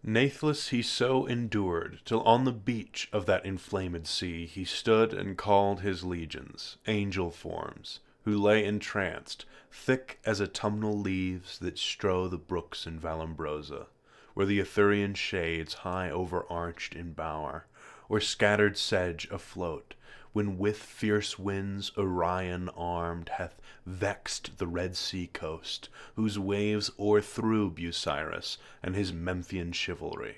Nathless he so endured, till on the beach of that inflamed sea he stood and called his legions, angel forms, who lay entranced, thick as autumnal leaves that strow the brooks in Vallombrosa, where the Ithurian shades high overarched in bower, or scattered sedge afloat, when with fierce winds Orion armed hath vexed the Red Sea coast, whose waves o'erthrew Busiris and his Memphian chivalry.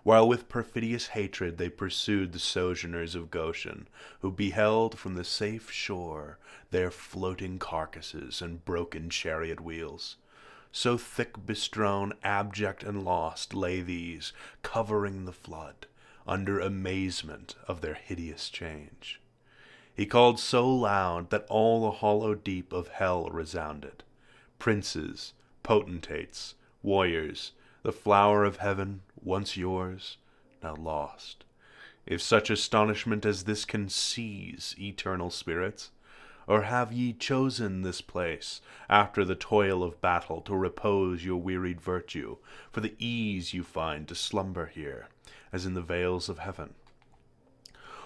While with perfidious hatred they pursued the sojourners of Goshen, who beheld from the safe shore their floating carcasses and broken chariot wheels. So thick bestrown, abject and lost, lay these, covering the flood, under amazement of their hideous change. He called so loud that all the hollow deep of hell resounded. Princes, potentates, warriors, the flower of heaven, once yours, now lost. If such astonishment as this can seize eternal spirits, or have ye chosen this place, after the toil of battle, to repose your wearied virtue, for the ease you find to slumber here, as in the vales of heaven?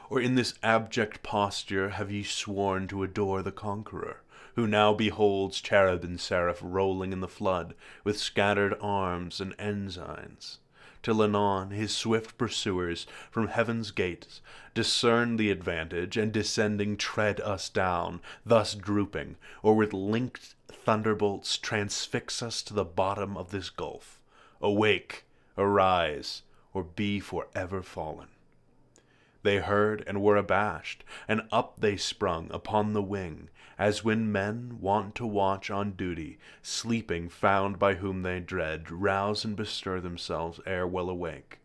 Or in this abject posture have ye sworn to adore the conqueror, who now beholds cherub and seraph rolling in the flood, with scattered arms and ensigns? Till anon his swift pursuers from heaven's gates discern the advantage, and descending tread us down, thus drooping, or with linked thunderbolts transfix us to the bottom of this gulf. Awake, arise, or be for ever fallen. They heard and were abashed, and up they sprung upon the wing, as when men, wont to watch on duty, sleeping found by whom they dread, rouse and bestir themselves ere well awake.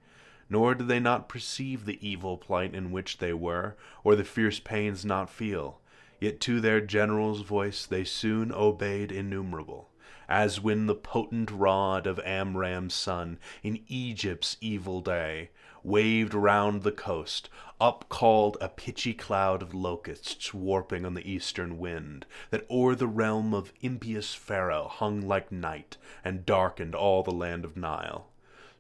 Nor did they not perceive the evil plight in which they were, or the fierce pains not feel, yet to their general's voice they soon obeyed innumerable, as when the potent rod of Amram's son, in Egypt's evil day, waved round the coast, up called a pitchy cloud of locusts warping on the eastern wind, that o'er the realm of impious Pharaoh hung like night, and darkened all the land of Nile.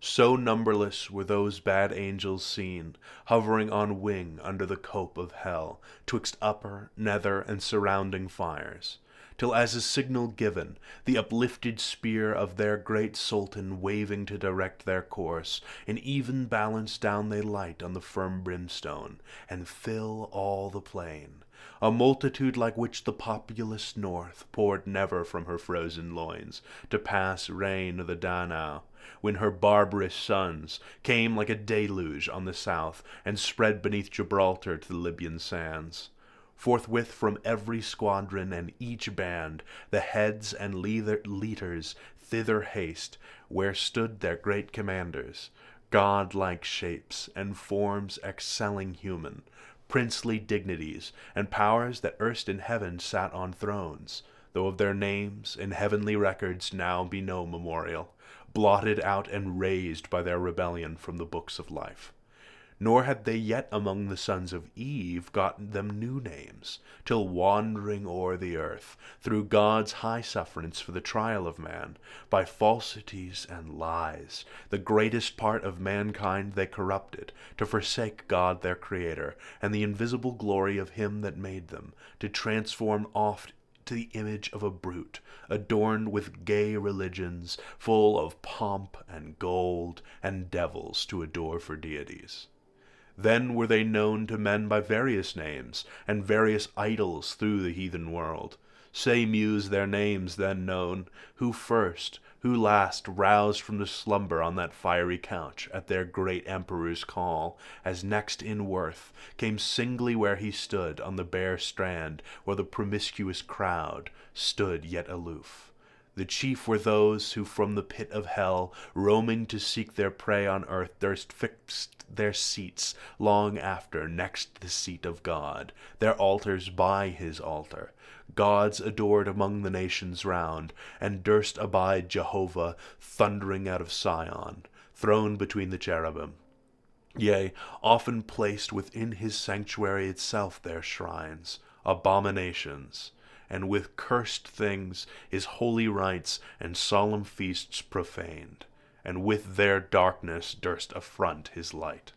So numberless were those bad angels seen, hovering on wing under the cope of hell, twixt upper, nether, and surrounding fires, till as a signal given, the uplifted spear of their great Sultan waving to direct their course, in even balance down they light on the firm brimstone, and fill all the plain. A multitude like which the populous north poured never from her frozen loins, to pass reign of the Danau, when her barbarous sons came like a deluge on the south, and spread beneath Gibraltar to the Libyan sands. Forthwith from every squadron and each band the heads and leaders thither haste, where stood their great commanders, god-like shapes and forms excelling human, princely dignities and powers that erst in heaven sat on thrones, though of their names in heavenly records now be no memorial, blotted out and razed by their rebellion from the books of life. Nor had they yet among the sons of Eve gotten them new names, till wandering o'er the earth, through God's high sufferance for the trial of man, by falsities and lies, the greatest part of mankind they corrupted, to forsake God their Creator, and the invisible glory of Him that made them, to transform oft to the image of a brute, adorned with gay religions, full of pomp and gold, and devils to adore for deities. Then were they known to men by various names, and various idols through the heathen world. Say, Muse, their names then known, who first, who last roused from the slumber on that fiery couch, at their great emperor's call, as next in worth, came singly where he stood, on the bare strand, where the promiscuous crowd stood yet aloof. The chief were those who from the pit of hell, roaming to seek their prey on earth, durst fix their seats long after next the seat of God, their altars by his altar, gods adored among the nations round, and durst abide Jehovah thundering out of Sion, throned between the cherubim. Yea, often placed within his sanctuary itself their shrines, abominations, and with cursed things his holy rites and solemn feasts profaned, and with their darkness durst affront his light.